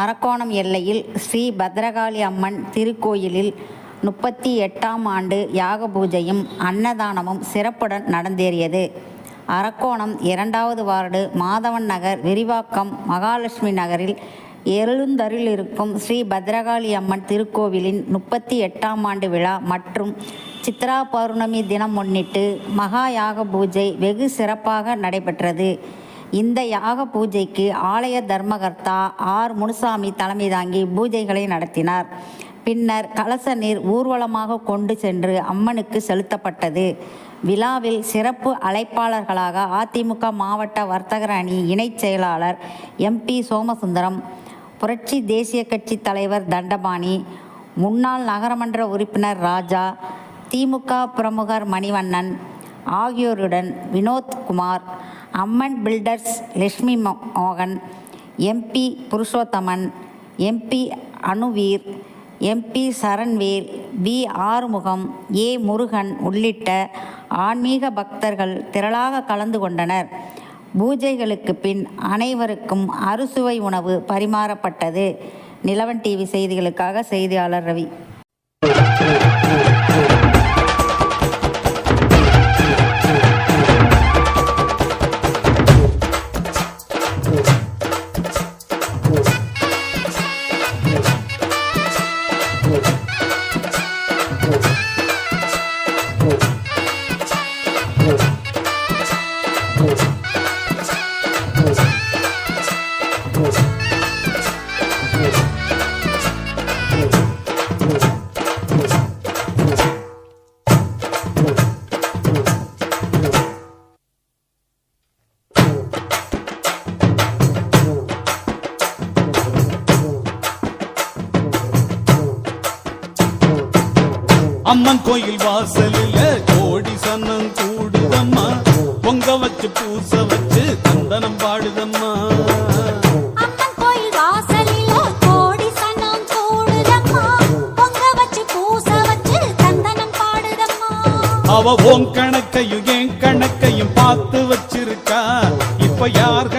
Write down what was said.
அரக்கோணம் எல்லையில் ஸ்ரீ பத்ரகாளி அம்மன் திருக்கோயிலில் 38ஆம் ஆண்டு யாக பூஜையும் அன்னதானமும் சிறப்புடன் நடந்தேறியது. அரக்கோணம் 2வது வார்டு மாதவன் நகர் விரிவாக்கம் மகாலட்சுமி நகரில் எழுந்தருளிருக்கும் ஸ்ரீ பத்ரகாளி அம்மன் திருக்கோவிலின் 38ஆம் ஆண்டு விழா மற்றும் சித்ரா பௌர்ணமி தினம் முன்னிட்டு மகா யாக பூஜை வெகு சிறப்பாக நடைபெற்றது. இந்த யாக பூஜைக்கு ஆலய தர்மகர்த்தா ஆர் முனுசாமி தலைமை தாங்கி பூஜைகளை நடத்தினார். பின்னர் கலச நீர் ஊர்வலமாக கொண்டு சென்று அம்மனுக்கு செலுத்தப்பட்டது. விழாவில் சிறப்பு அழைப்பாளர்களாக அதிமுக மாவட்ட வர்த்தகர் அணி இணைச் செயலாளர் MP சோமசுந்தரம், புரட்சி தேசிய கட்சி தலைவர் தண்டபாணி, முன்னாள் நகரமன்ற உறுப்பினர் ராஜா, திமுக பிரமுகர் மணிவண்ணன் ஆகியோருடன் வினோத்குமார், அம்மன் பில்டர்ஸ் லட்சுமி மோகன், MP Purushothaman, MP அனுவீர், MP சரண்வேல், B Arumugam, A Murugan உள்ளிட்ட ஆன்மீக பக்தர்கள் திரளாக கலந்து கொண்டனர். பூஜைகளுக்கு பின் அனைவருக்கும் அறுசுவை உணவு பரிமாறப்பட்டது. நிலவன் டிவி செய்திகளுக்காக செய்தியாளர் ரவி. அம்மன் கோயில் வாசலில கோடி சன்னம் கூடுதம்மா, பொங்க வச்சு பூச வச்சு சந்தனம் பாடுதம்மா. அம்மன் கோயில் வாசலில கோடி சன்னம் கூடுதம்மா, பொங்க வச்சு பூச வச்சு சந்தனம் பாடுதம்மா. அவ ஓம் கணக்கையும் என் கணக்கையும் பார்த்து வச்சிருக்கா, இப்ப யார்